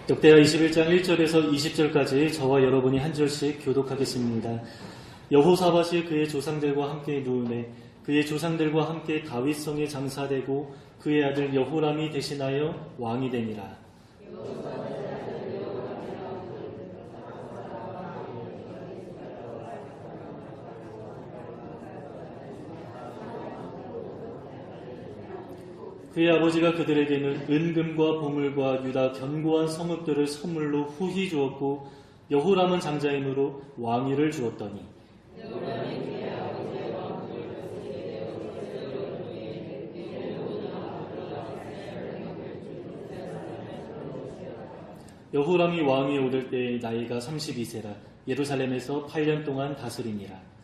역대하 21장 1절에서 20절까지 저와 여러분이 한 절씩 교독하겠습니다. 여호사밧이 그의 조상들과 함께 누우매 그의 조상들과 함께 다윗성에 장사되고 그의 아들 여호람이 대신하여 왕이 되니라. 그의 아버지가 그들에게는 은금과 보물과 유다 견고한 성읍들을 선물로 후히 주었고 여호람은 장자이므로 왕위를 주었더니 여호람이 왕위에 오를 때 나이가 32세라 예루살렘에서 8년 동안 다스리니라.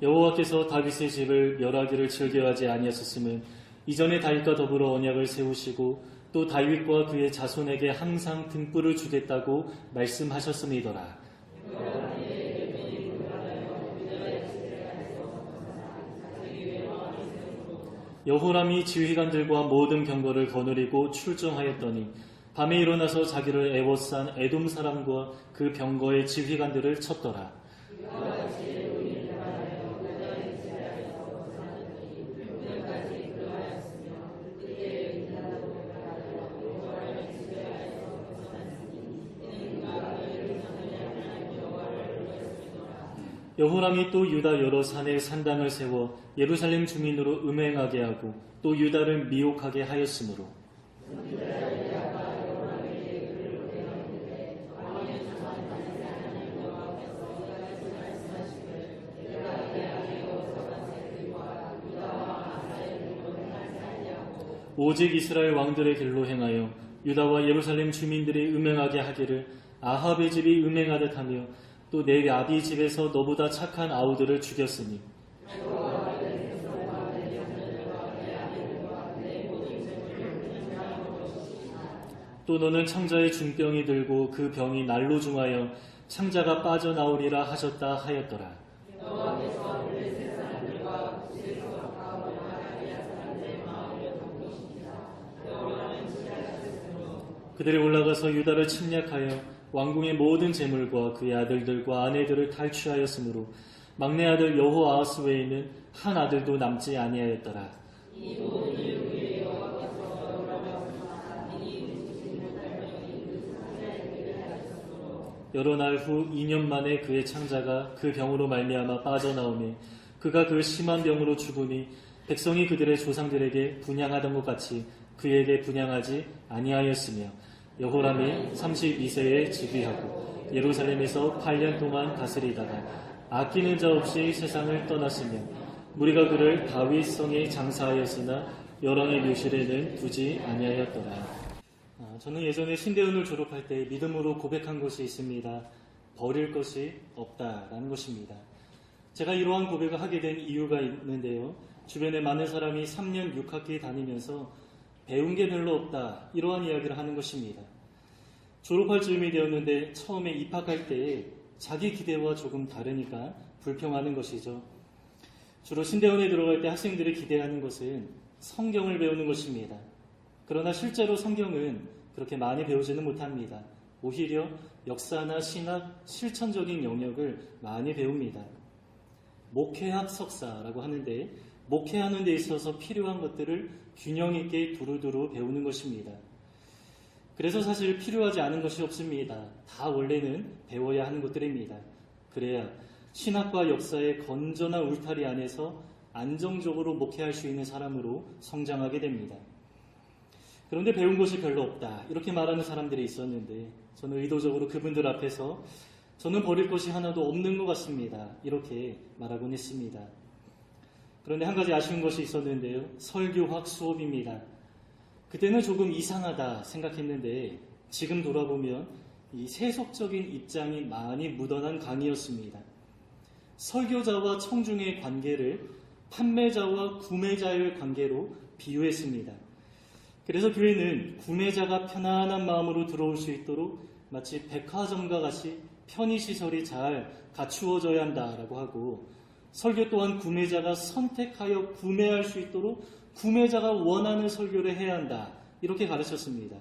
여호와께서 다윗의 집을 멸하기를 즐겨하지 아니하셨음은 이전에 다윗과 더불어 언약을 세우시고 또 다윗과 그의 자손에게 항상 등불을 주겠다고 말씀하셨음이더라. 여호람이 지휘관들과 모든 병거를 거느리고 출정하였더니 밤에 일어나서 자기를 애워싼 에돔 사람과 그 병거의 지휘관들을 쳤더라. 여호람이 또 유다 여러 산에 산당을 세워 예루살렘 주민으로 음행하게 하고 또 유다를 미혹하게 하였으므로 오직 이스라엘 왕들의 길로 행하여 유다와 예루살렘 주민들이 음행하게 하기를 아합의 집이 음행하듯 하며 또 내 아비 집에서 너보다 착한 아우들을 죽였으니 또 너는 창자의 중병이 들고 그 병이 날로 중하여 창자가 빠져나오리라 하셨다 하였더라. 그들이 올라가서 유다를 침략하여 왕궁의 모든 재물과 그의 아들들과 아내들을 탈취하였으므로 막내 아들 여호아하스 외에는 한 아들도 남지 아니하였더라. 여러 날 후 2년 만에 그의 창자가 그 병으로 말미암아 빠져나오매 그가 그 심한 병으로 죽으니 백성이 그들의 조상들에게 분향하던 것 같이 그에게 분향하지 아니하였으며 여호람이 32세에 즉위하고 예루살렘에서 8년 동안 다스리다가 아끼는 자 없이 세상을 떠났으며 무리가 그를 다윗성에 장사하였으나 여왕의 묘실에는 두지 아니하였더라. 저는 예전에 신대원을 졸업할 때 믿음으로 고백한 것이 있습니다. 버릴 것이 없다라는 것입니다. 제가 이러한 고백을 하게 된 이유가 있는데요. 주변에 많은 사람이 3년 6학기 다니면서 배운 게 별로 없다 이러한 이야기를 하는 것입니다. 졸업할 즈음이 되었는데 처음에 입학할 때 자기 기대와 조금 다르니까 불평하는 것이죠. 주로 신대원에 들어갈 때 학생들이 기대하는 것은 성경을 배우는 것입니다. 그러나 실제로 성경은 그렇게 많이 배우지는 못합니다. 오히려 역사나 신학, 실천적인 영역을 많이 배웁니다. 목회학 석사라고 하는데 목회하는 데 있어서 필요한 것들을 균형 있게 두루두루 배우는 것입니다. 그래서 사실 필요하지 않은 것이 없습니다. 다 원래는 배워야 하는 것들입니다. 그래야 신학과 역사의 건전한 울타리 안에서 안정적으로 목회할 수 있는 사람으로 성장하게 됩니다. 그런데 배운 것이 별로 없다 이렇게 말하는 사람들이 있었는데 저는 의도적으로 그분들 앞에서 저는 버릴 것이 하나도 없는 것 같습니다 이렇게 말하곤 했습니다. 그런데 한 가지 아쉬운 것이 있었는데요. 설교학 수업입니다. 그때는 조금 이상하다 생각했는데 지금 돌아보면 이 세속적인 입장이 많이 묻어난 강의였습니다. 설교자와 청중의 관계를 판매자와 구매자의 관계로 비유했습니다. 그래서 교회는 구매자가 편안한 마음으로 들어올 수 있도록 마치 백화점과 같이 편의시설이 잘 갖추어져야 한다라고 하고, 설교 또한 구매자가 선택하여 구매할 수 있도록 구매자가 원하는 설교를 해야 한다, 이렇게 가르쳤습니다.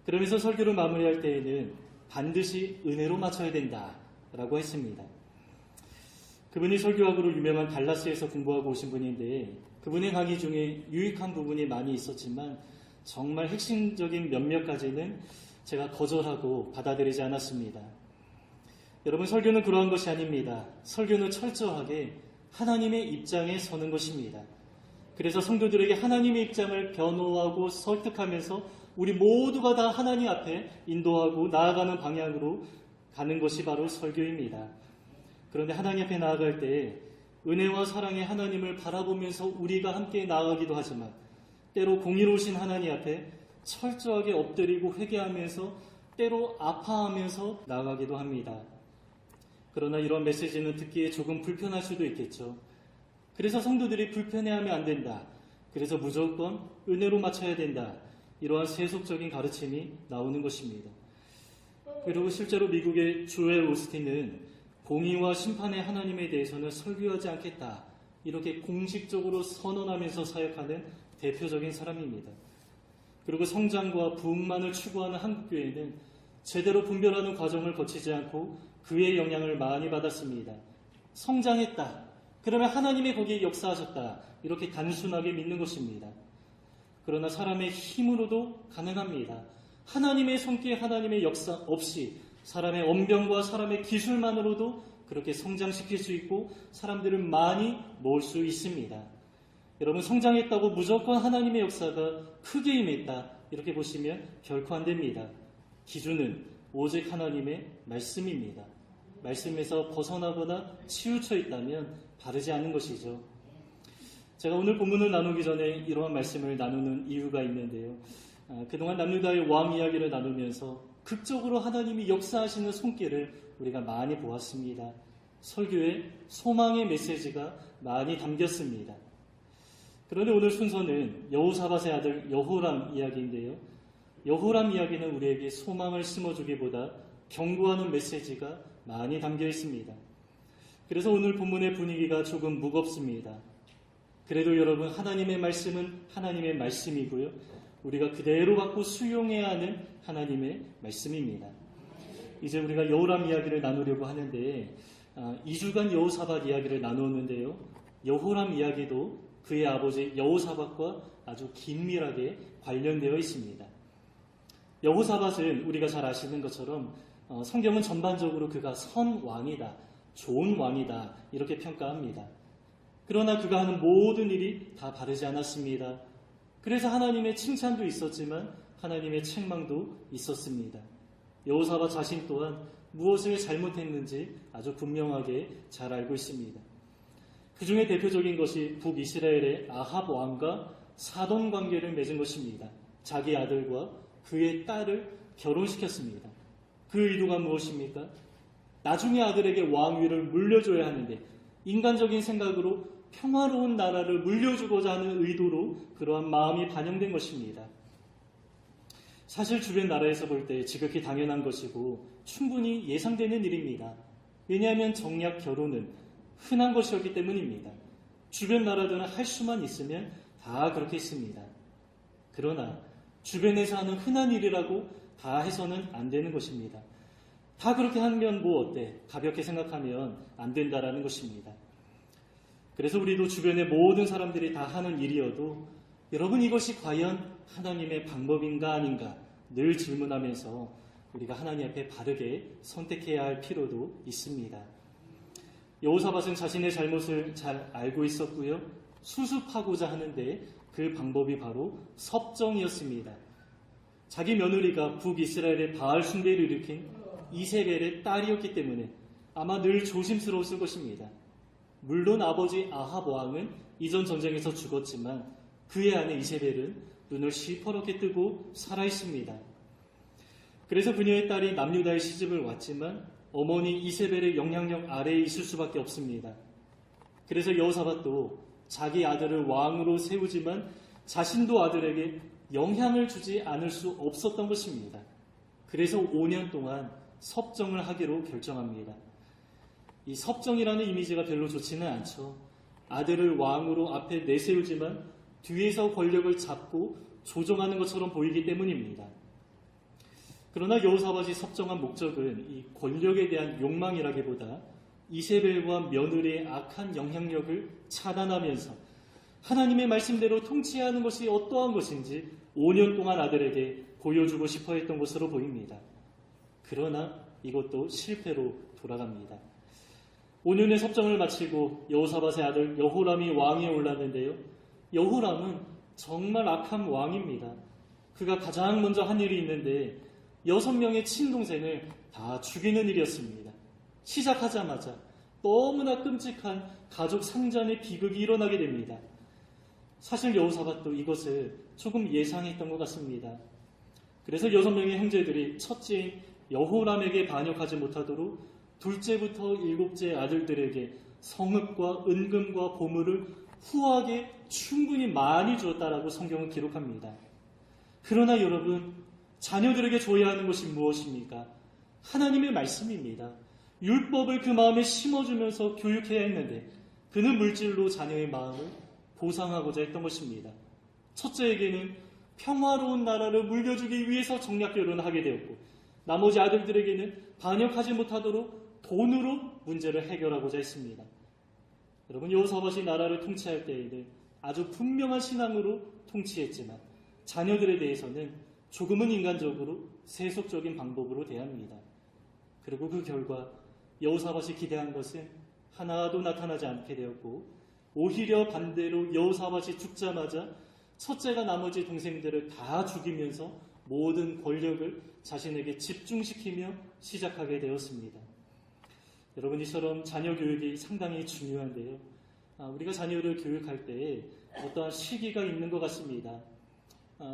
그러면서 설교를 마무리할 때에는 반드시 은혜로 마쳐야 된다라고 했습니다. 그분이 설교학으로 유명한 달라스에서 공부하고 오신 분인데, 그분의 강의 중에 유익한 부분이 많이 있었지만 정말 핵심적인 몇몇 가지는 제가 거절하고 받아들이지 않았습니다. 여러분, 설교는 그러한 것이 아닙니다. 설교는 철저하게 하나님의 입장에 서는 것입니다. 그래서 성도들에게 하나님의 입장을 변호하고 설득하면서 우리 모두가 다 하나님 앞에 인도하고 나아가는 방향으로 가는 것이 바로 설교입니다. 그런데 하나님 앞에 나아갈 때 은혜와 사랑의 하나님을 바라보면서 우리가 함께 나아가기도 하지만, 때로 공의로우신 하나님 앞에 철저하게 엎드리고 회개하면서 때로 아파하면서 나아가기도 합니다. 그러나 이런 메시지는 듣기에 조금 불편할 수도 있겠죠. 그래서 성도들이 불편해하면 안 된다, 그래서 무조건 은혜로 맞춰야 된다, 이러한 세속적인 가르침이 나오는 것입니다. 그리고 실제로 미국의 조엘 오스틴은 공의와 심판의 하나님에 대해서는 설교하지 않겠다, 이렇게 공식적으로 선언하면서 사역하는 대표적인 사람입니다. 그리고 성장과 부흥만을 추구하는 한국교회는 제대로 분별하는 과정을 거치지 않고 그의 영향을 많이 받았습니다. 성장했다, 그러면 하나님이 거기에 역사하셨다, 이렇게 단순하게 믿는 것입니다. 그러나 사람의 힘으로도 가능합니다. 하나님의 손길, 하나님의 역사 없이 사람의 언변과 사람의 기술만으로도 그렇게 성장시킬 수 있고 사람들을 많이 모을 수 있습니다. 여러분, 성장했다고 무조건 하나님의 역사가 크게 임했다, 이렇게 보시면 결코 안 됩니다. 기준은 오직 하나님의 말씀입니다. 말씀에서 벗어나거나 치우쳐 있다면 바르지 않은 것이죠. 제가 오늘 본문을 나누기 전에 이러한 말씀을 나누는 이유가 있는데요. 그동안 남유다의 왕 이야기를 나누면서 극적으로 하나님이 역사하시는 손길을 우리가 많이 보았습니다. 설교에 소망의 메시지가 많이 담겼습니다. 그런데 오늘 순서는 여호사밧의 아들 여호람 이야기인데요. 여호람 이야기는 우리에게 소망을 심어주기보다 경고하는 메시지가 많이 담겨 있습니다. 그래서 오늘 본문의 분위기가 조금 무겁습니다. 그래도 여러분, 하나님의 말씀은 하나님의 말씀이고요, 우리가 그대로 받고 수용해야 하는 하나님의 말씀입니다. 이제 우리가 여호람 이야기를 나누려고 하는데 2주간 여호사밧 이야기를 나누었는데요, 여호람 이야기도 그의 아버지 여호사밧과 아주 긴밀하게 관련되어 있습니다. 여호사밧은 우리가 잘 아시는 것처럼 성경은 전반적으로 그가 선 왕이다, 좋은 왕이다, 이렇게 평가합니다. 그러나 그가 하는 모든 일이 다 바르지 않았습니다. 그래서 하나님의 칭찬도 있었지만 하나님의 책망도 있었습니다. 여호사밧 자신 또한 무엇을 잘못했는지 아주 분명하게 잘 알고 있습니다. 그 중에 대표적인 것이 북이스라엘의 아합 왕과 사돈 관계를 맺은 것입니다. 자기 아들과 그의 딸을 결혼시켰습니다. 그 의도가 무엇입니까? 나중에 아들에게 왕위를 물려줘야 하는데 인간적인 생각으로 평화로운 나라를 물려주고자 하는 의도로 그러한 마음이 반영된 것입니다. 사실 주변 나라에서 볼 때 지극히 당연한 것이고 충분히 예상되는 일입니다. 왜냐하면 정략 결혼은 흔한 것이었기 때문입니다. 주변 나라들은 할 수만 있으면 다 그렇게 했습니다. 그러나 주변에서 하는 흔한 일이라고 다 해서는 안 되는 것입니다. 다 그렇게 하면 뭐 어때? 가볍게 생각하면 안 된다라는 것입니다. 그래서 우리도 주변의 모든 사람들이 다 하는 일이어도 여러분, 이것이 과연 하나님의 방법인가 아닌가 늘 질문하면서 우리가 하나님 앞에 바르게 선택해야 할 필요도 있습니다. 여호사밧은 자신의 잘못을 잘 알고 있었고요, 수습하고자 하는데 그 방법이 바로 섭정이었습니다. 자기 며느리가 북이스라엘의 바알 숭배를 일으킨 이세벨의 딸이었기 때문에 아마 늘 조심스러웠을 것입니다. 물론 아버지 아합 왕은 이전 전쟁에서 죽었지만 그의 아내 이세벨은 눈을 시퍼렇게 뜨고 살아있습니다. 그래서 그녀의 딸이 남유다에 시집을 왔지만 어머니 이세벨의 영향력 아래에 있을 수밖에 없습니다. 그래서 여호사밧도 자기 아들을 왕으로 세우지만 자신도 아들에게 영향을 주지 않을 수 없었던 것입니다. 그래서 5년 동안 섭정을 하기로 결정합니다. 이 섭정이라는 이미지가 별로 좋지는 않죠. 아들을 왕으로 앞에 내세우지만 뒤에서 권력을 잡고 조종하는 것처럼 보이기 때문입니다. 그러나 여호사밧이 섭정한 목적은 이 권력에 대한 욕망이라기보다 이세벨과 며느리의 악한 영향력을 차단하면서 하나님의 말씀대로 통치하는 것이 어떠한 것인지 5년 동안 아들에게 보여주고 싶어 했던 것으로 보입니다. 그러나 이것도 실패로 돌아갑니다. 5년의 섭정을 마치고 여호사밧의 아들 여호람이 왕위에 올랐는데요. 여호람은 정말 악한 왕입니다. 그가 가장 먼저 한 일이 있는데 6명의 친동생을 다 죽이는 일이었습니다. 시작하자마자 너무나 끔찍한 가족 상잔의 비극이 일어나게 됩니다. 사실 여호사밧도 이것을 조금 예상했던 것 같습니다. 그래서 6명의 형제들이 첫째인 여호람에게 반역하지 못하도록 둘째부터 7째 아들들에게 성읍과 은금과 보물을 후하게 충분히 많이 주었다라고 성경은 기록합니다. 그러나 여러분, 자녀들에게 줘야 하는 것이 무엇입니까? 하나님의 말씀입니다. 율법을 그 마음에 심어주면서 교육해야 했는데 그는 물질로 자녀의 마음을 보상하고자 했던 것입니다. 첫째에게는 평화로운 나라를 물려주기 위해서 정략 결혼을 하게 되었고, 나머지 아들들에게는 반역하지 못하도록 돈으로 문제를 해결하고자 했습니다. 여러분, 여호사밧이 나라를 통치할 때에는 아주 분명한 신앙으로 통치했지만 자녀들에 대해서는 조금은 인간적으로 세속적인 방법으로 대합니다. 그리고 그 결과 여호사밧이 기대한 것은 하나도 나타나지 않게 되었고, 오히려 반대로 여호사밧이 죽자마자 첫째가 나머지 동생들을 다 죽이면서 모든 권력을 자신에게 집중시키며 시작하게 되었습니다. 여러분, 이처럼 자녀 교육이 상당히 중요한데요. 우리가 자녀를 교육할 때 어떠한 시기가 있는 것 같습니다.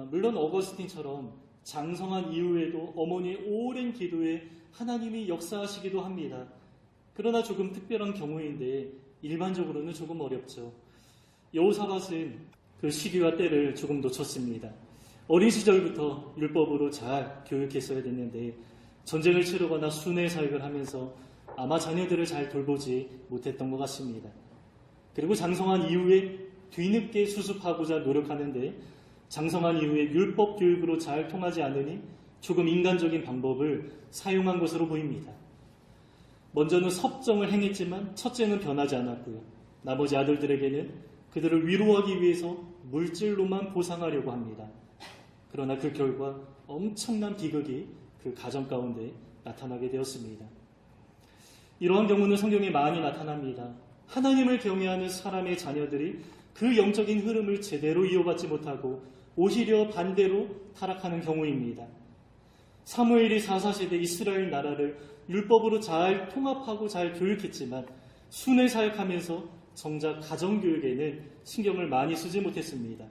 물론 어거스틴처럼 장성한 이후에도 어머니의 오랜 기도에 하나님이 역사하시기도 합니다. 그러나 조금 특별한 경우인데 일반적으로는 조금 어렵죠. 여호사밧은 그 시기와 때를 조금 놓쳤습니다. 어린 시절부터 율법으로 잘 교육했어야 됐는데 전쟁을 치르거나 순회 사역을 하면서 아마 자녀들을 잘 돌보지 못했던 것 같습니다. 그리고 장성한 이후에 뒤늦게 수습하고자 노력하는데 장성한 이후에 율법 교육으로 잘 통하지 않으니 조금 인간적인 방법을 사용한 것으로 보입니다. 먼저는 섭정을 행했지만 첫째는 변하지 않았고요. 나머지 아들들에게는 그들을 위로하기 위해서 물질로만 보상하려고 합니다. 그러나 그 결과 엄청난 비극이 그 가정 가운데 나타나게 되었습니다. 이러한 경우는 성경에 많이 나타납니다. 하나님을 경외하는 사람의 자녀들이 그 영적인 흐름을 제대로 이어받지 못하고 오히려 반대로 타락하는 경우입니다. 사무엘이 4사시대 이스라엘 나라를 율법으로 잘 통합하고 잘 교육했지만 순회 사역하면서 정작 가정교육에는 신경을 많이 쓰지 못했습니다.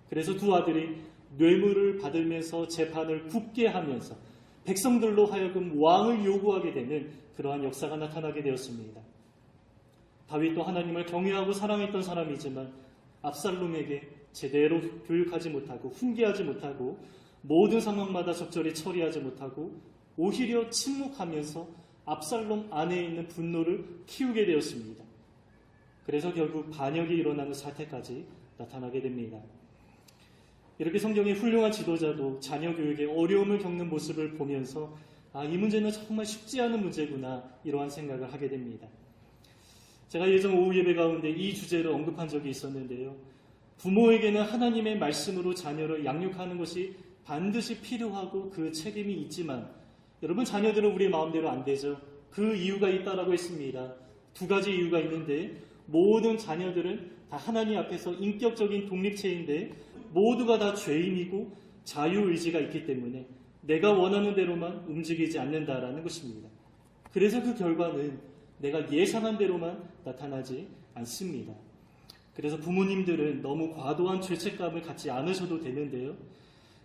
그래서 두 아들이 뇌물을 받으면서 재판을 굳게 하면서 백성들로 하여금 왕을 요구하게 되는 그러한 역사가 나타나게 되었습니다. 다윗도 하나님을 경외하고 사랑했던 사람이지만 압살롬에게 제대로 교육하지 못하고 훈계하지 못하고 모든 상황마다 적절히 처리하지 못하고 오히려 침묵하면서 압살롬 안에 있는 분노를 키우게 되었습니다. 그래서 결국 반역이 일어나는 사태까지 나타나게 됩니다. 이렇게 성경의 훌륭한 지도자도 자녀 교육에 어려움을 겪는 모습을 보면서 이 문제는 정말 쉽지 않은 문제구나 이러한 생각을 하게 됩니다. 제가 예전 오후 예배 가운데 이 주제를 언급한 적이 있었는데요. 부모에게는 하나님의 말씀으로 자녀를 양육하는 것이 반드시 필요하고 그 책임이 있지만 여러분, 자녀들은 우리의 마음대로 안 되죠. 그 이유가 있다라고 했습니다. 두 가지 이유가 있는데 모든 자녀들은 다 하나님 앞에서 인격적인 독립체인데 모두가 다 죄인이고 자유의지가 있기 때문에 내가 원하는 대로만 움직이지 않는다라는 것입니다. 그래서 그 결과는 내가 예상한 대로만 나타나지 않습니다. 그래서 부모님들은 너무 과도한 죄책감을 갖지 않으셔도 되는데요.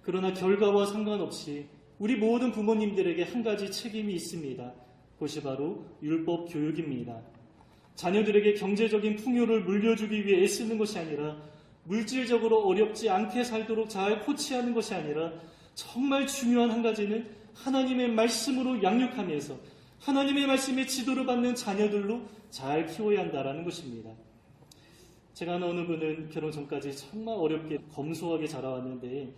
그러나 결과와 상관없이 우리 모든 부모님들에게 한 가지 책임이 있습니다. 그것이 바로 율법 교육입니다. 자녀들에게 경제적인 풍요를 물려주기 위해 애쓰는 것이 아니라 물질적으로 어렵지 않게 살도록 잘 코치하는 것이 아니라 정말 중요한 한 가지는 하나님의 말씀으로 양육하면서 하나님의 말씀의 지도를 받는 자녀들로 잘 키워야 한다라는 것입니다. 제가 아는 어느 분은 결혼 전까지 정말 어렵게 검소하게 자라왔는데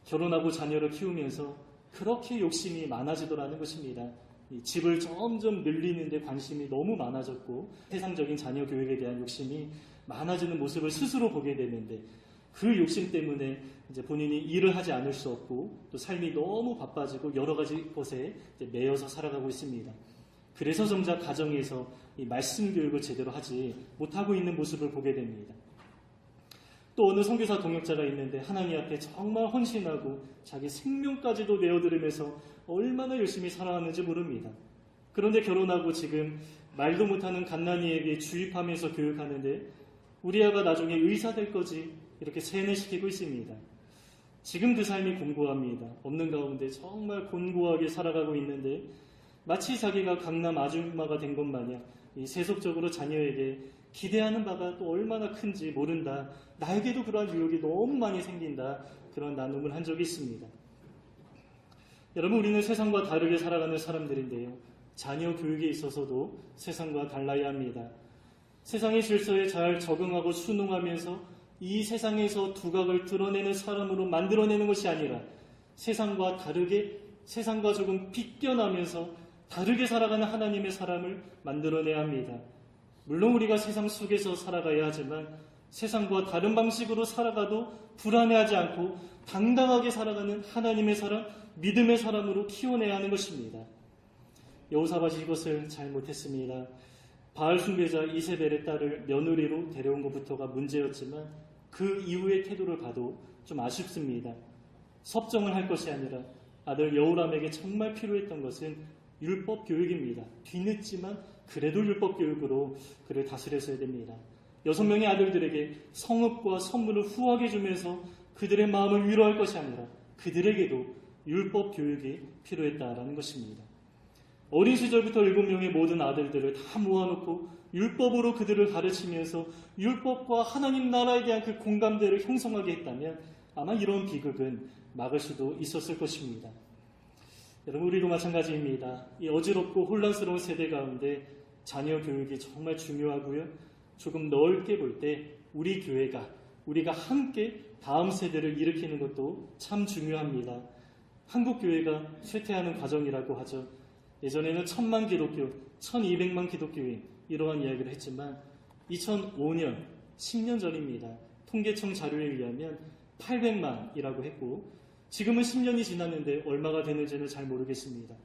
결혼하고 자녀를 키우면서 그렇게 욕심이 많아지더라는 것입니다. 이 집을 점점 늘리는 데 관심이 너무 많아졌고 세상적인 자녀 교육에 대한 욕심이 많아지는 모습을 스스로 보게 되는데 그 욕심 때문에 이제 본인이 일을 하지 않을 수 없고 또 삶이 너무 바빠지고 여러 가지 것에 매여서 살아가고 있습니다. 그래서 정작 가정에서 이 말씀 교육을 제대로 하지 못하고 있는 모습을 보게 됩니다. 또 어느 선교사 동역자가 있는데 하나님 앞에 정말 헌신하고 자기 생명까지도 내어드리면서 얼마나 열심히 살아왔는지 모릅니다. 그런데 결혼하고 지금 말도 못하는 갓난이에게 주입하면서 교육하는데 우리 아가 나중에 의사 될 거지 이렇게 세뇌시키고 있습니다. 지금 그 삶이 공고합니다. 없는 가운데 정말 곤고하게 살아가고 있는데 마치 자기가 강남 아줌마가 된 것 마냥 이 세속적으로 자녀에게 기대하는 바가 또 얼마나 큰지 모른다. 나에게도 그러한 유혹이 너무 많이 생긴다. 그런 나눔을 한 적이 있습니다. 여러분, 우리는 세상과 다르게 살아가는 사람들인데요. 자녀 교육에 있어서도 세상과 달라야 합니다. 세상의 질서에 잘 적응하고 순응하면서 이 세상에서 두각을 드러내는 사람으로 만들어내는 것이 아니라 세상과 다르게, 세상과 조금 빗겨나면서 다르게 살아가는 하나님의 사람을 만들어내야 합니다. 물론 우리가 세상 속에서 살아가야 하지만 세상과 다른 방식으로 살아가도 불안해하지 않고 당당하게 살아가는 하나님의 사람, 믿음의 사람으로 키워내야 하는 것입니다. 여호사밧이 이것을 잘 못했습니다. 바알 숭배자 이세벨의 딸을 며느리로 데려온 것부터가 문제였지만 그 이후의 태도를 봐도 좀 아쉽습니다. 섭정을 할 것이 아니라 아들 여호람에게 정말 필요했던 것은 율법 교육입니다. 뒤늦지만 그래도 율법 교육으로 그를 다스렸어야 됩니다. 6명의 아들들에게 성읍과 선물을 후하게 주면서 그들의 마음을 위로할 것이 아니라 그들에게도 율법 교육이 필요했다라는 것입니다. 어린 시절부터 7명의 모든 아들들을 다 모아놓고 율법으로 그들을 가르치면서 율법과 하나님 나라에 대한 그 공감대를 형성하게 했다면 아마 이런 비극은 막을 수도 있었을 것입니다. 여러분, 우리도 마찬가지입니다. 이 어지럽고 혼란스러운 세대 가운데 자녀 교육이 정말 중요하고요. 조금 넓게 볼 때 우리 교회가, 우리가 함께 다음 세대를 일으키는 것도 참 중요합니다. 한국 교회가 쇠퇴하는 과정이라고 하죠. 예전에는 1000만 기독교, 1200만 기독교인 이러한 이야기를 했지만 2005년, 10년 전입니다. 통계청 자료에 의하면 800만이라고 했고 지금은 10년이 지났는데 얼마가 되는지는 잘 모르겠습니다.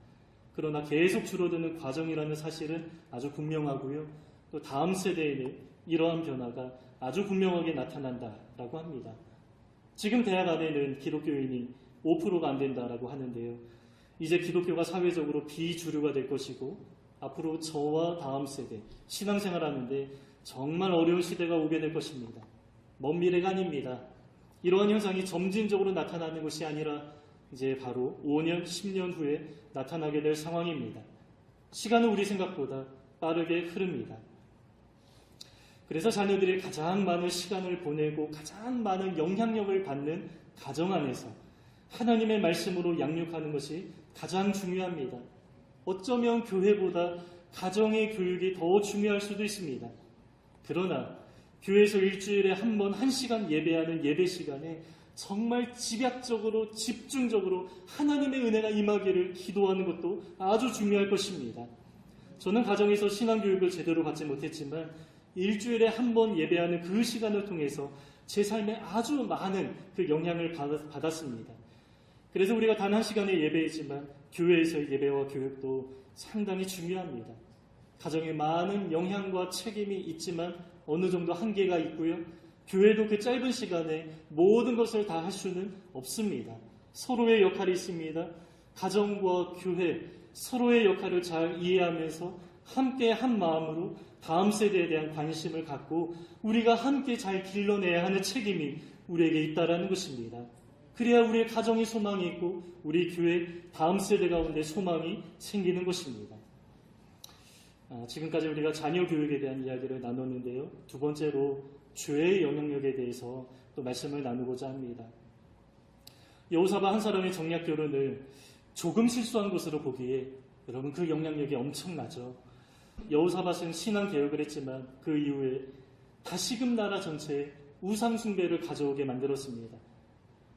그러나 계속 줄어드는 과정이라는 사실은 아주 분명하고요. 또 다음 세대에는 이러한 변화가 아주 분명하게 나타난다라고 합니다. 지금 대학 안에는 기독교인이 5%가 안 된다라고 하는데요. 이제 기독교가 사회적으로 비주류가 될 것이고 앞으로 저와 다음 세대 신앙생활하는데 정말 어려운 시대가 오게 될 것입니다. 먼 미래가 아닙니다. 이러한 현상이 점진적으로 나타나는 것이 아니라 이제 바로 5년, 10년 후에 나타나게 될 상황입니다. 시간은 우리 생각보다 빠르게 흐릅니다. 그래서 자녀들이 가장 많은 시간을 보내고 가장 많은 영향력을 받는 가정 안에서 하나님의 말씀으로 양육하는 것이 가장 중요합니다. 어쩌면 교회보다 가정의 교육이 더 중요할 수도 있습니다. 그러나 교회에서 일주일에 한 번 1시간 예배하는 예배 시간에 정말 집약적으로 집중적으로 하나님의 은혜가 임하기를 기도하는 것도 아주 중요할 것입니다. 저는 가정에서 신앙교육을 제대로 받지 못했지만 일주일에 한 번 예배하는 그 시간을 통해서 제 삶에 아주 많은 그 영향을 받았습니다. 그래서 우리가 단 1시간의 예배이지만 교회에서의 예배와 교육도 상당히 중요합니다. 가정에 많은 영향과 책임이 있지만 어느 정도 한계가 있고요. 교회도 그 짧은 시간에 모든 것을 다 할 수는 없습니다. 서로의 역할이 있습니다. 가정과 교회, 서로의 역할을 잘 이해하면서 함께 한 마음으로 다음 세대에 대한 관심을 갖고 우리가 함께 잘 길러내야 하는 책임이 우리에게 있다라는 것입니다. 그래야 우리의 가정이 소망이 있고 우리 교회 다음 세대 가운데 소망이 생기는 것입니다. 지금까지 우리가 자녀 교육에 대한 이야기를 나눴는데요. 두 번째로 죄의 영향력에 대해서 또 말씀을 나누고자 합니다. 여호사밧 한 사람의 정략 결혼을 조금 실수한 것으로 보기에 여러분 그 영향력이 엄청나죠. 여호사밧은 신앙 개혁을 했지만 그 이후에 다시금 나라 전체에 우상 숭배를 가져오게 만들었습니다.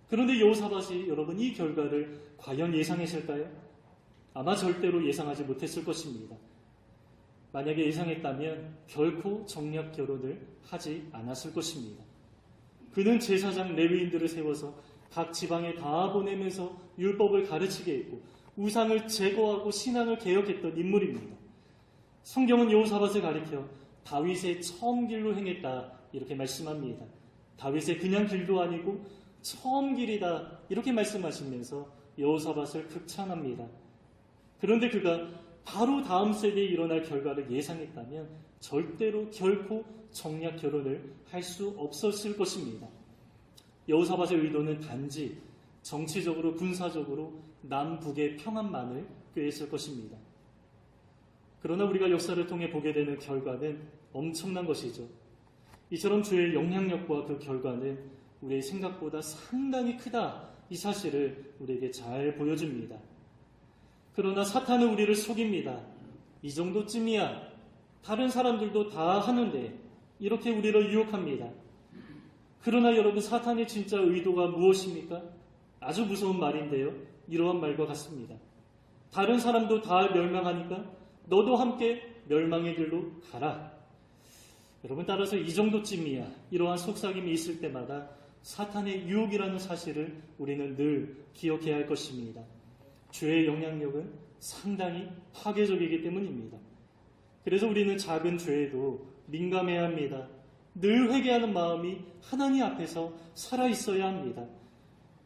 그런데 여호사밧이 여러분 이 결과를 과연 예상했을까요? 아마 절대로 예상하지 못했을 것입니다. 만약에 예상했다면 결코 정략 결혼을 하지 않았을 것입니다. 그는 제사장 레위인들을 세워서 각 지방에 다 보내면서 율법을 가르치게 했고 우상을 제거하고 신앙을 개혁했던 인물입니다. 성경은 여호사밧을 가리켜 다윗의 처음 길로 행했다 이렇게 말씀합니다. 다윗의 그냥 길도 아니고 처음 길이다 이렇게 말씀하시면서 여호사밧을 극찬합니다. 그런데 그가 바로 다음 세대에 일어날 결과를 예상했다면 절대로 결코 정략 결혼을 할 수 없었을 것입니다. 여호사밧의 의도는 단지 정치적으로 군사적으로 남북의 평안만을 꾀했을 것입니다. 그러나 우리가 역사를 통해 보게 되는 결과는 엄청난 것이죠. 이처럼 주의 영향력과 그 결과는 우리의 생각보다 상당히 크다 이 사실을 우리에게 잘 보여줍니다. 그러나 사탄은 우리를 속입니다. 이 정도쯤이야. 다른 사람들도 다 하는데 이렇게 우리를 유혹합니다. 그러나 여러분 사탄의 진짜 의도가 무엇입니까? 아주 무서운 말인데요. 이러한 말과 같습니다. 다른 사람도 다 멸망하니까 너도 함께 멸망의 길로 가라. 여러분 따라서 이 정도쯤이야. 이러한 속삭임이 있을 때마다 사탄의 유혹이라는 사실을 우리는 늘 기억해야 할 것입니다. 죄의 영향력은 상당히 파괴적이기 때문입니다. 그래서 우리는 작은 죄에도 민감해야 합니다. 늘 회개하는 마음이 하나님 앞에서 살아있어야 합니다.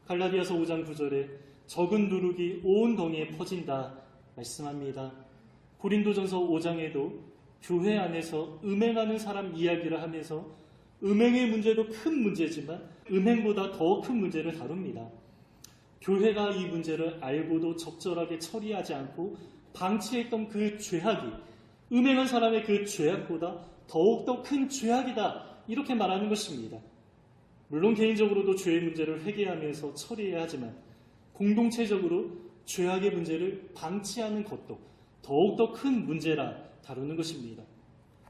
갈라디아서 5장 9절에 적은 누룩이 온 덩이에 퍼진다 말씀합니다. 고린도전서 5장에도 교회 안에서 음행하는 사람 이야기를 하면서 음행의 문제도 큰 문제지만 음행보다 더 큰 문제를 다룹니다. 교회가 이 문제를 알고도 적절하게 처리하지 않고 방치했던 그 죄악이 음행한 사람의 그 죄악보다 더욱더 큰 죄악이다 이렇게 말하는 것입니다. 물론 개인적으로도 죄의 문제를 회개하면서 처리해야 하지만 공동체적으로 죄악의 문제를 방치하는 것도 더욱더 큰 문제라 다루는 것입니다.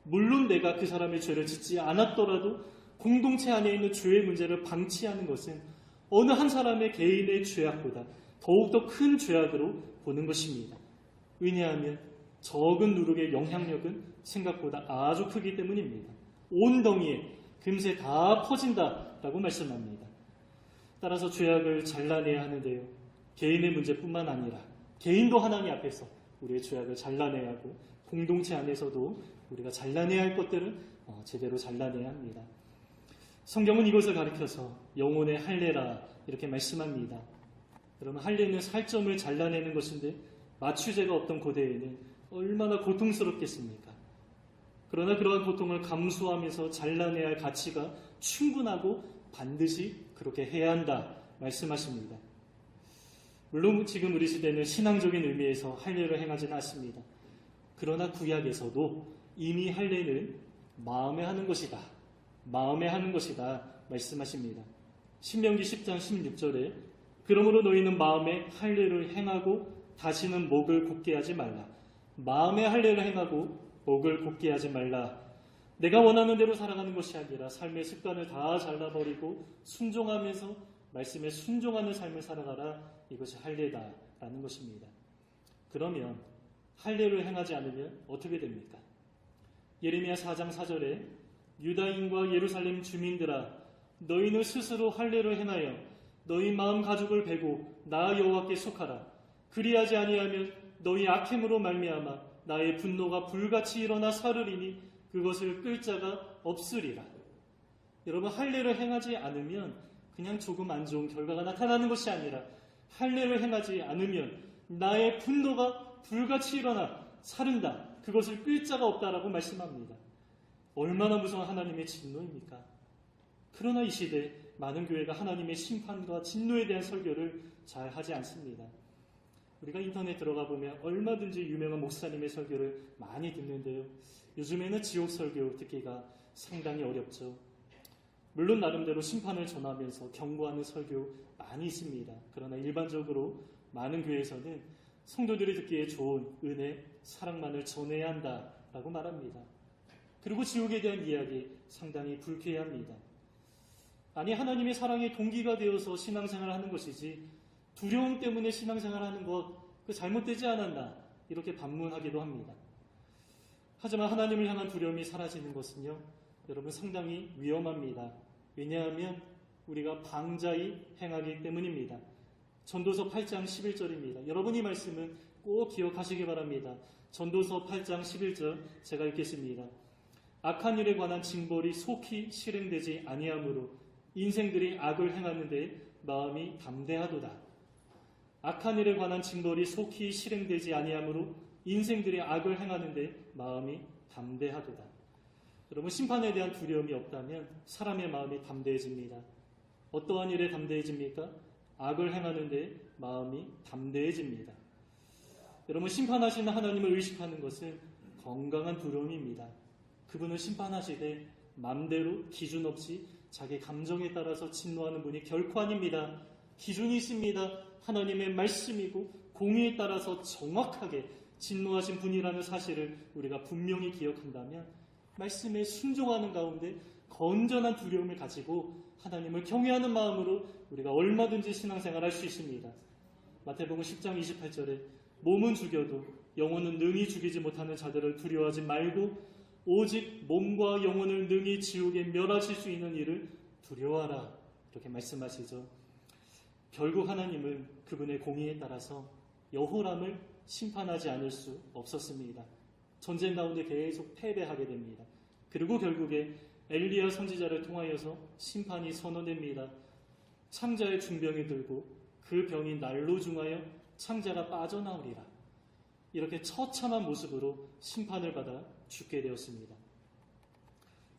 물론 내가 그 사람의 죄를 짓지 않았더라도 공동체 안에 있는 죄의 문제를 방치하는 것은 어느 한 사람의 개인의 죄악보다 더욱더 큰 죄악으로 보는 것입니다. 왜냐하면 적은 누룩의 영향력은 생각보다 아주 크기 때문입니다. 온 덩이에 금세 다 퍼진다라고 말씀합니다. 따라서 죄악을 잘라내야 하는데요. 개인의 문제뿐만 아니라 개인도 하나님 앞에서 우리의 죄악을 잘라내야 하고 공동체 안에서도 우리가 잘라내야 할 것들을 제대로 잘라내야 합니다. 성경은 이것을 가리켜서 영혼의 할례라 이렇게 말씀합니다. 그러면 할례는 살점을 잘라내는 것인데 마취제가 없던 고대에는 얼마나 고통스럽겠습니까? 그러나 그러한 고통을 감수하면서 잘라내야 할 가치가 충분하고 반드시 그렇게 해야 한다 말씀하십니다. 물론 지금 우리 시대는 신앙적인 의미에서 할례를 행하지는 않습니다. 그러나 구약에서도 이미 할례는 마음에 하는 것이다. 마음에 하는 것이다 말씀하십니다. 신명기 10장 16절에 그러므로 너희는 마음에 할례를 행하고 다시는 목을 곧게 하지 말라. 마음에 할례를 행하고 목을 곧게 하지 말라. 내가 원하는 대로 살아가는 것이 아니라 삶의 습관을 다 잘라버리고 순종하면서 말씀에 순종하는 삶을 살아가라. 이것이 할례다라는 것입니다. 그러면 할례를 행하지 않으면 어떻게 됩니까? 예레미야 4장 4절에 유다인과 예루살렘 주민들아 너희는 스스로 할례를 행하여 너희 마음 가죽을 베고 나 여호와께 속하라. 그리하지 아니하면 너희 악행으로 말미암아 나의 분노가 불같이 일어나 사르리니 그것을 끌 자가 없으리라. 여러분 할례를 행하지 않으면 그냥 조금 안 좋은 결과가 나타나는 것이 아니라 할례를 행하지 않으면 나의 분노가 불같이 일어나 사른다. 그것을 끌 자가 없다라고 말씀합니다. 얼마나 무서운 하나님의 진노입니까? 그러나 이 시대 많은 교회가 하나님의 심판과 진노에 대한 설교를 잘 하지 않습니다. 우리가 인터넷 들어가 보면 얼마든지 유명한 목사님의 설교를 많이 듣는데요. 요즘에는 지옥 설교 듣기가 상당히 어렵죠. 물론 나름대로 심판을 전하면서 경고하는 설교 많이 있습니다. 그러나 일반적으로 많은 교회에서는 성도들이 듣기에 좋은 은혜, 사랑만을 전해야 한다라고 말합니다. 그리고 지옥에 대한 이야기 상당히 불쾌합니다. 아니, 하나님의 사랑의 동기가 되어서 신앙생활을 하는 것이지 두려움 때문에 신앙생활을 하는 것 그 잘못되지 않았나 이렇게 반문하기도 합니다. 하지만 하나님을 향한 두려움이 사라지는 것은요, 여러분 상당히 위험합니다. 왜냐하면 우리가 방자히 행하기 때문입니다. 전도서 8장 11절입니다. 여러분 이 말씀은 꼭 기억하시기 바랍니다. 전도서 8장 11절 제가 읽겠습니다. 악한 일에 관한 징벌이 속히 실행되지 아니하므로 인생들이 악을 행하는데 마음이 담대하도다. 악한 일에 관한 징벌이 속히 실행되지 아니하므로 인생들이 악을 행하는데 마음이 담대하도다. 여러분, 심판에 대한 두려움이 없다면 사람의 마음이 담대해집니다. 어떠한 일에 담대해집니까? 악을 행하는데 마음이 담대해집니다. 여러분, 심판하시는 하나님을 의식하는 것은 건강한 두려움입니다. 그분은 심판하시되 맘대로 기준 없이 자기 감정에 따라서 진노하는 분이 결코 아닙니다. 기준이 있습니다. 하나님의 말씀이고 공의에 따라서 정확하게 진노하신 분이라는 사실을 우리가 분명히 기억한다면 말씀에 순종하는 가운데 건전한 두려움을 가지고 하나님을 경외하는 마음으로 우리가 얼마든지 신앙생활을 할 수 있습니다. 마태복음 10장 28절에 몸은 죽여도 영혼은 능히 죽이지 못하는 자들을 두려워하지 말고 오직 몸과 영혼을 능히 지옥에 멸하실 수 있는 일을 두려워하라. 이렇게 말씀하시죠. 결국 하나님은 그분의 공의에 따라서 여호람을 심판하지 않을 수 없었습니다. 전쟁 가운데 계속 패배하게 됩니다. 그리고 결국에 엘리야 선지자를 통하여서 심판이 선언됩니다. 창자의 중병이 들고 그 병이 날로 중하여 창자가 빠져나오리라. 이렇게 처참한 모습으로 심판을 받아 죽게 되었습니다.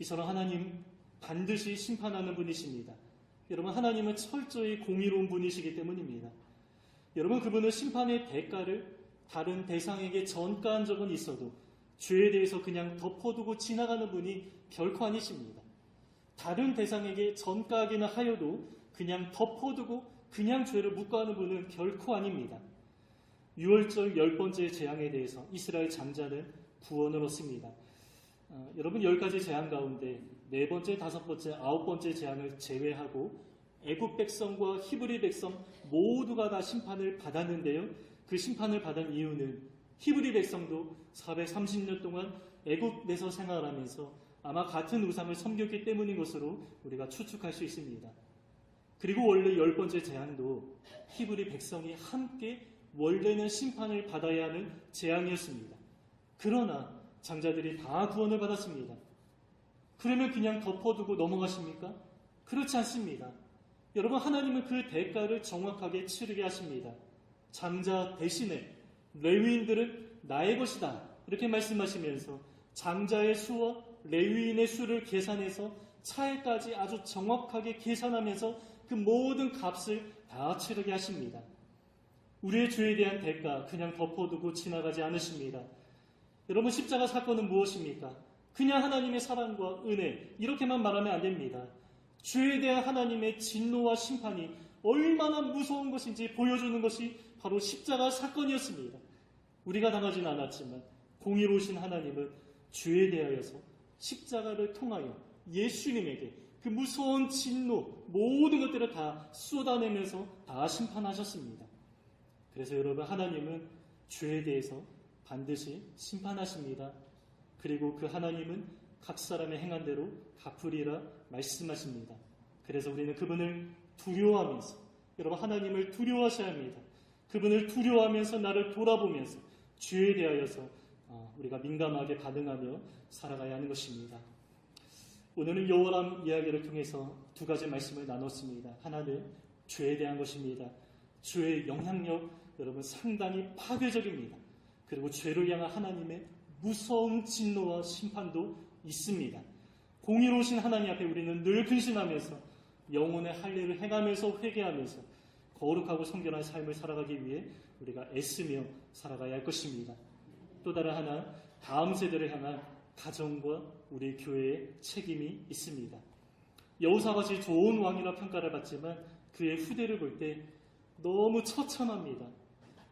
이처럼 하나님 반드시 심판하는 분이십니다. 여러분, 하나님은 철저히 공의로운 분이시기 때문입니다. 여러분, 그분은 심판의 대가를 다른 대상에게 전가한 적은 있어도 죄에 대해서 그냥 덮어두고 지나가는 분이 결코 아니십니다. 다른 대상에게 전가하기는 하여도 그냥 덮어두고 그냥 죄를 묵과하는 분은 결코 아닙니다. 6월절 10번째 재앙에 대해서 이스라엘 장자는 구원을 얻습니다. 여러분, 10가지 재앙 가운데 4번째, 5번째, 9번째 재앙을 제외하고 애굽 백성과 히브리 백성 모두가 다 심판을 받았는데요. 그 심판을 받은 이유는 히브리 백성도 430년 동안 애굽에서 생활하면서 아마 같은 우상을 섬겼기 때문인 것으로 우리가 추측할 수 있습니다. 그리고 원래 10번째 재앙도 히브리 백성이 함께 원래는 심판을 받아야 하는 재앙이었습니다. 그러나 장자들이 다 구원을 받았습니다. 그러면 그냥 덮어두고 넘어가십니까? 그렇지 않습니다. 여러분, 하나님은 그 대가를 정확하게 치르게 하십니다. 장자 대신에 레위인들은 나의 것이다. 이렇게 말씀하시면서 장자의 수와 레위인의 수를 계산해서 차에까지 아주 정확하게 계산하면서 그 모든 값을 다 치르게 하십니다. 우리의 죄에 대한 대가 그냥 덮어두고 지나가지 않으십니다. 여러분, 십자가 사건은 무엇입니까? 그냥 하나님의 사랑과 은혜 이렇게만 말하면 안 됩니다. 죄에 대한 하나님의 진노와 심판이 얼마나 무서운 것인지 보여주는 것이 바로 십자가 사건이었습니다. 우리가 당하지는 않았지만 공의로우신 하나님은 죄에 대하여서 십자가를 통하여 예수님에게 그 무서운 진노 모든 것들을 다 쏟아내면서 다 심판하셨습니다. 그래서 여러분, 하나님은 죄에 대해서 반드시 심판하십니다. 그리고 그 하나님은 각 사람의 행한 대로 갚으리라 말씀하십니다. 그래서 우리는 그분을 두려워하면서, 여러분, 하나님을 두려워하셔야 합니다. 그분을 두려워하면서 나를 돌아보면서 죄에 대하여서 우리가 민감하게 반응하며 살아가야 하는 것입니다. 오늘은 여호람 이야기를 통해서 2가지 말씀을 나눴습니다. 하나는 죄에 대한 것입니다. 죄의 영향력, 여러분, 상당히 파괴적입니다. 그리고 죄를 향한 하나님의 무서운 진노와 심판도 있습니다. 공의로우신 하나님 앞에 우리는 늘 근신하면서 영혼의 할례를 행하면서 회개하면서 거룩하고 성결한 삶을 살아가기 위해 우리가 애쓰며 살아가야 할 것입니다. 또 다른 하나, 다음 세대를 향한 가정과 우리 교회의 책임이 있습니다. 여호사밧이 좋은 왕이라 평가를 받지만 그의 후대를 볼 때 너무 처참합니다.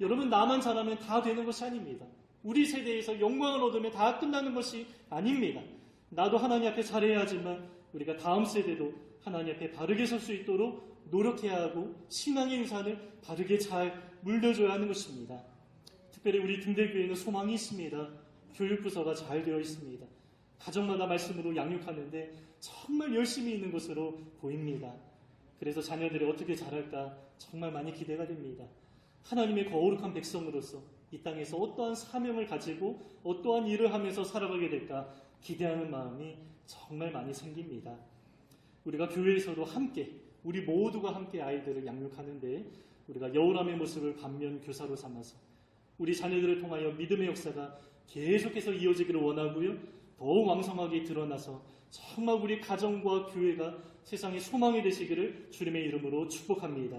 여러분, 나만 잘하면 다 되는 것이 아닙니다. 우리 세대에서 영광을 얻으면 다 끝나는 것이 아닙니다. 나도 하나님 앞에 잘해야 하지만 우리가 다음 세대도 하나님 앞에 바르게 설 수 있도록 노력해야 하고 신앙의 유산을 바르게 잘 물려줘야 하는 것입니다. 특별히 우리 등대교회는 소망이 있습니다. 교육부서가 잘 되어 있습니다. 가정마다 말씀으로 양육하는데 정말 열심히 있는 것으로 보입니다. 그래서 자녀들이 어떻게 자랄까 정말 많이 기대가 됩니다. 하나님의 거룩한 백성으로서 이 땅에서 어떠한 사명을 가지고 어떠한 일을 하면서 살아가게 될까 기대하는 마음이 정말 많이 생깁니다. 우리가 교회에서도 함께, 우리 모두가 함께 아이들을 양육하는데 우리가 여우람의 모습을 반면 교사로 삼아서 우리 자녀들을 통하여 믿음의 역사가 계속해서 이어지기를 원하고요. 더욱 왕성하게 드러나서 정말 우리 가정과 교회가 세상의 소망이 되시기를 주님의 이름으로 축복합니다.